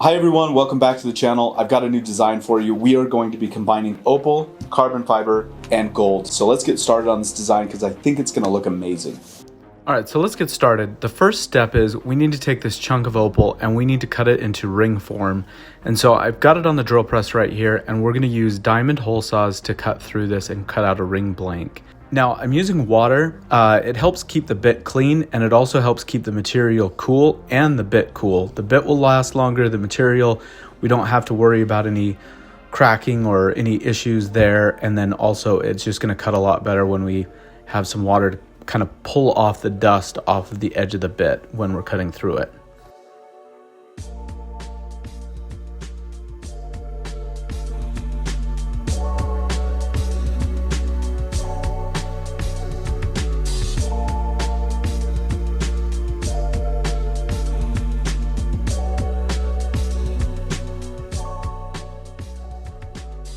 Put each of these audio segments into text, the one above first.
Hi everyone, welcome back to the channel. I've got a new design for you. We are going to be combining opal, carbon fiber, and gold. So let's get started on this design because I think it's going to look amazing. All right, so let's get started. The first step is we need to take this chunk of opal and we need to cut it into ring form. And so I've got it on the drill press right here, and we're going to use diamond hole saws to cut through this and cut out a ring blank. Now I'm using water. It helps keep the bit clean, and it also helps keep the material cool and the bit cool. The bit will last longer. The material, we don't have to worry about any cracking or any issues there. And then also it's just going to cut a lot better when we have some water to kind of pull off the dust off of the edge of the bit when we're cutting through it.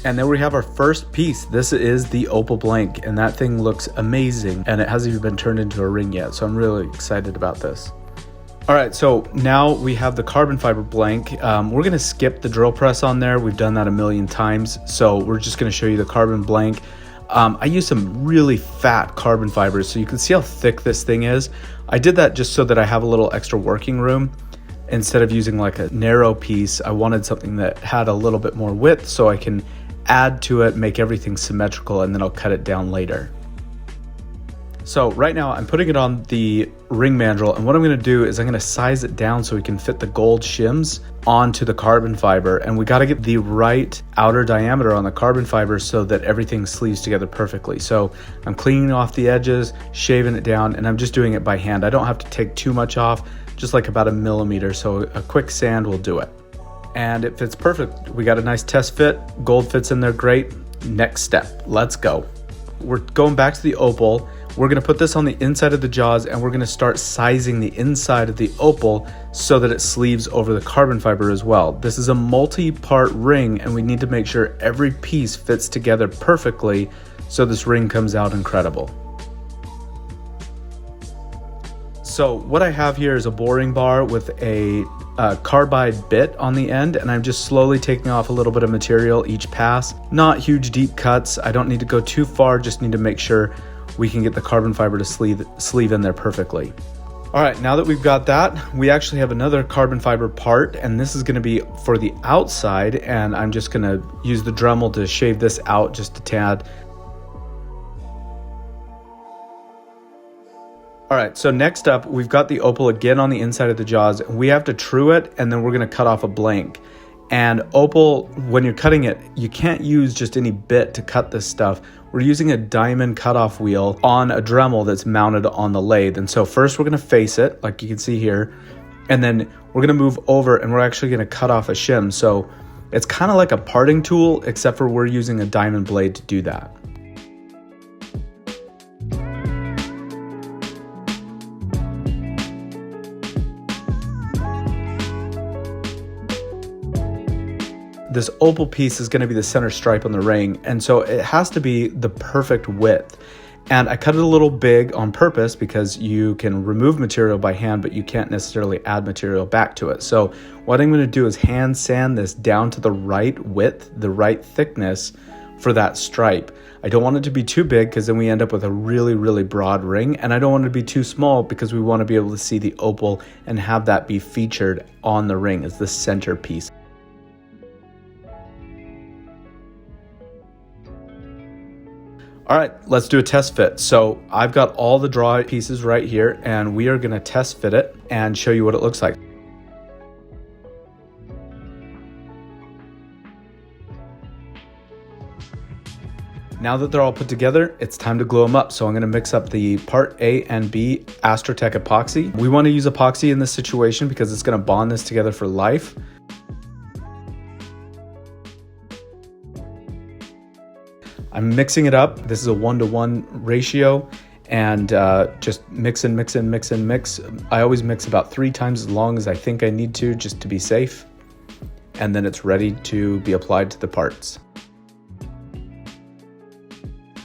And then we have our first piece. This is the opal blank, and that thing looks amazing, and it hasn't even been turned into a ring yet, so I'm really excited about this. All right, so now we have the carbon fiber blank. We're gonna skip the drill press on there. We've done that a million times, so we're just gonna show you the carbon blank. I use some really fat carbon fibers, so you can see how thick this thing is. I did that just so that I have a little extra working room. Instead of using like a narrow piece, I wanted something that had a little bit more width so I can add to it, make everything symmetrical, and then I'll cut it down later. So right now I'm putting it on the ring mandrel, and what I'm going to do is I'm going to size it down so we can fit the gold shims onto the carbon fiber, and we got to get the right outer diameter on the carbon fiber so that everything sleeves together perfectly. So I'm cleaning off the edges, shaving it down, and I'm just doing it by hand. I don't have to take too much off, just like about 1 millimeter, so a quick sand will do it. And it fits perfect. We got a nice test fit. Gold fits in there great. Next step, let's go. We're going back to the opal. We're gonna put this on the inside of the jaws, and we're gonna start sizing the inside of the opal so that it sleeves over the carbon fiber as well. This is a multi-part ring, and we need to make sure every piece fits together perfectly so this ring comes out incredible. So what I have here is a boring bar with a carbide bit on the end, and I'm just slowly taking off a little bit of material each pass. Not huge deep cuts. I don't need to go too far, just need to make sure we can get the carbon fiber to sleeve in there perfectly. All right, now that we've got that, we actually have another carbon fiber part, and this is gonna be for the outside, and I'm just gonna use the Dremel to shave this out just a tad. All right, so next up, we've got the opal again on the inside of the jaws. We have to true it, and then we're gonna cut off a blank. And opal, when you're cutting it, you can't use just any bit to cut this stuff. We're using a diamond cutoff wheel on a Dremel that's mounted on the lathe. And so first we're gonna face it, like you can see here, and then we're gonna move over and we're actually gonna cut off a shim. So it's kind of like a parting tool, except for we're using a diamond blade to do that. This opal piece is going to be the center stripe on the ring, and so it has to be the perfect width. And I cut it a little big on purpose because you can remove material by hand, but you can't necessarily add material back to it. So what I'm going to do is hand sand this down to the right width, the right thickness for that stripe. I don't want it to be too big because then we end up with a really, really broad ring, and I don't want it to be too small because we want to be able to see the opal and have that be featured on the ring as the centerpiece. All right, let's do a test fit. So I've got all the draw pieces right here, and we are gonna test fit it and show you what it looks like. Now that they're all put together, it's time to glue them up. So I'm gonna mix up the part A and B Astrotech epoxy. We wanna use epoxy in this situation because it's gonna bond this together for life. I'm mixing it up. This is a 1-to-1 ratio, and just mix and mix and mix and mix. I always mix about 3 times as long as I think I need to, just to be safe. And then it's ready to be applied to the parts.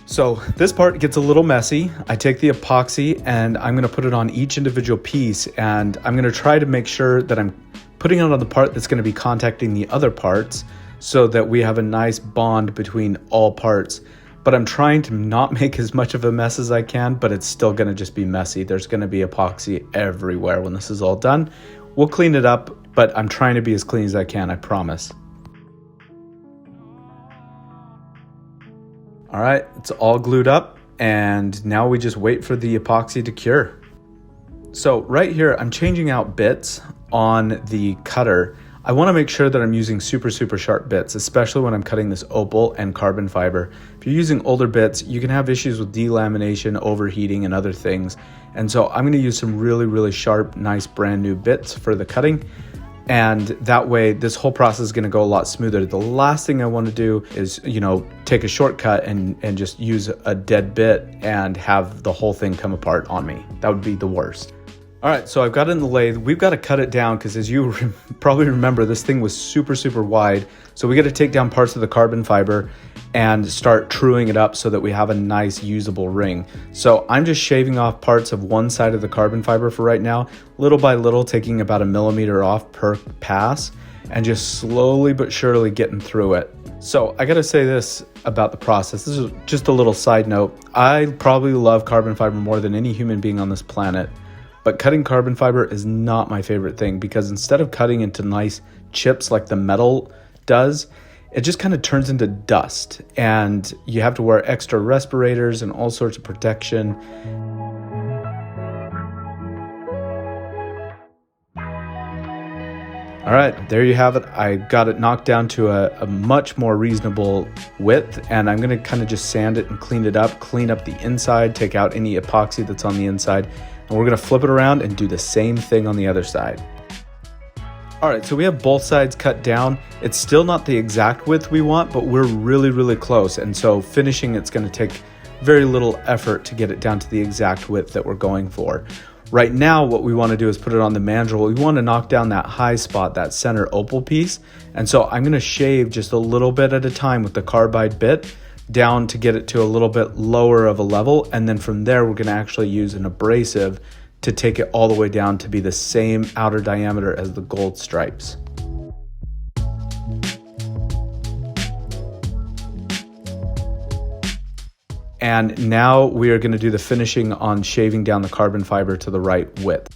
So this part gets a little messy. I take the epoxy and I'm gonna put it on each individual piece, and I'm gonna try to make sure that I'm putting it on the part that's going to be contacting the other parts so that we have a nice bond between all parts. But I'm trying to not make as much of a mess as I can, but it's still going to just be messy. There's going to be epoxy everywhere when this is all done. We'll clean it up, but I'm trying to be as clean as I can, I promise. All right, it's all glued up, and now we just wait for the epoxy to cure. So right here, I'm changing out bits on the cutter. I want to make sure that I'm using super sharp bits, especially when I'm cutting this opal and carbon fiber. If you're using older bits, you can have issues with delamination, overheating, and other things. And so I'm going to use some really sharp, nice brand new bits for the cutting. And that way, this whole process is going to go a lot smoother. The last thing I want to do is, take a shortcut and just use a dead bit and have the whole thing come apart on me. That would be the worst. All right, so I've got it in the lathe. We've got to cut it down because, as you probably remember, this thing was super wide. So we got to take down parts of the carbon fiber and start truing it up so that we have a nice usable ring. So I'm just shaving off parts of one side of the carbon fiber for right now, little by little, taking about 1 millimeter off per pass and just slowly but surely getting through it. So I got to say this about the process. This is just a little side note. I probably love carbon fiber more than any human being on this planet. But cutting carbon fiber is not my favorite thing because instead of cutting into nice chips like the metal does, it just kind of turns into dust, and you have to wear extra respirators and all sorts of protection. All right, there you have it. I got it knocked down to a much more reasonable width, and I'm gonna kind of just sand it and clean it up, clean up the inside, take out any epoxy that's on the inside, and we're gonna flip it around and do the same thing on the other side. All right, so we have both sides cut down. It's still not the exact width we want, but we're really close. And so finishing, it's gonna take very little effort to get it down to the exact width that we're going for. Right now, what we wanna do is put it on the mandrel. We wanna knock down that high spot, that center opal piece. And so I'm gonna shave just a little bit at a time with the carbide bit down to get it to a little bit lower of a level. And then from there, we're gonna actually use an abrasive to take it all the way down to be the same outer diameter as the gold stripes. And now we are going to do the finishing on shaving down the carbon fiber to the right width.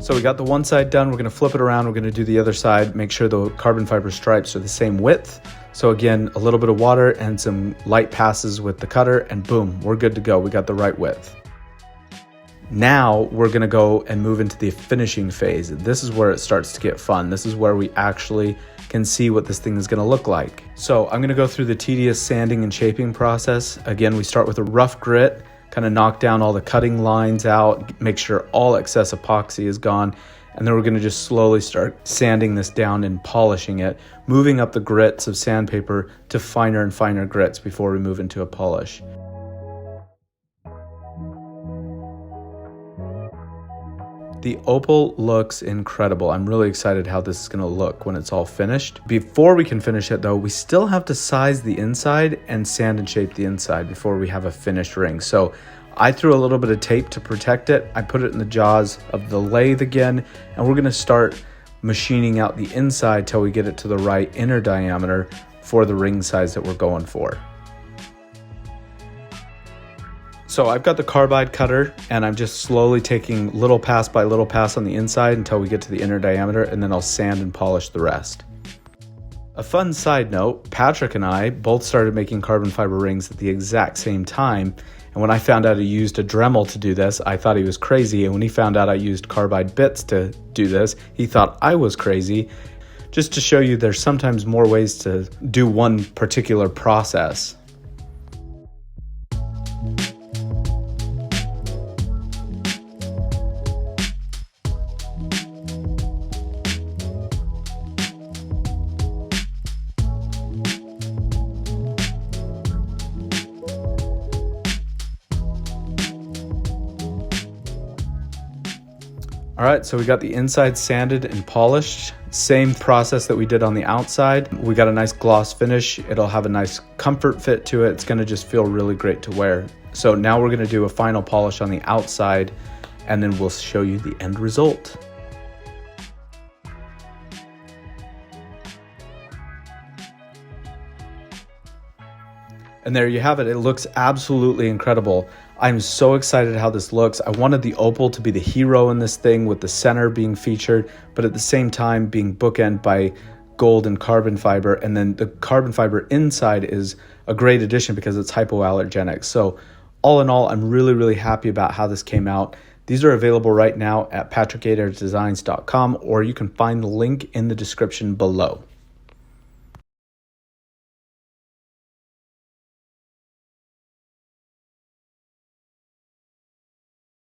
So we got the one side done. We're going to flip it around. We're going to do the other side, make sure the carbon fiber stripes are the same width. So again, a little bit of water and some light passes with the cutter, and boom, we're good to go. We got the right width. Now we're gonna go and move into the finishing phase. This is where it starts to get fun. This is where we actually can see what this thing is gonna look like. So I'm gonna go through the tedious sanding and shaping process. Again, we start with a rough grit, kind of knock down all the cutting lines out, make sure all excess epoxy is gone. And then we're gonna just slowly start sanding this down and polishing it, moving up the grits of sandpaper to finer and finer grits before we move into a polish. The opal looks incredible. I'm really excited how this is gonna look when it's all finished. Before we can finish it though, we still have to size the inside and sand and shape the inside before we have a finished ring. So I threw a little bit of tape to protect it. I put it in the jaws of the lathe again, and we're gonna start machining out the inside till we get it to the right inner diameter for the ring size that we're going for. So I've got the carbide cutter, and I'm just slowly taking little pass by little pass on the inside until we get to the inner diameter, and then I'll sand and polish the rest. A fun side note, Patrick and I both started making carbon fiber rings at the exact same time. And when I found out he used a Dremel to do this, I thought he was crazy. And when he found out I used carbide bits to do this, he thought I was crazy. Just to show you there's sometimes more ways to do one particular process. All right, so we got the inside sanded and polished. Same process that we did on the outside. We got a nice gloss finish. It'll have a nice comfort fit to it. It's gonna just feel really great to wear. So now we're gonna do a final polish on the outside, and then we'll show you the end result. And there you have it. It looks absolutely incredible. I'm so excited how this looks. I wanted the opal to be the hero in this thing, with the center being featured, but at the same time being bookended by gold and carbon fiber. And then the carbon fiber inside is a great addition because it's hypoallergenic. So all in all, I'm really, really happy about how this came out. These are available right now at patrickgatordesigns.com, or you can find the link in the description below.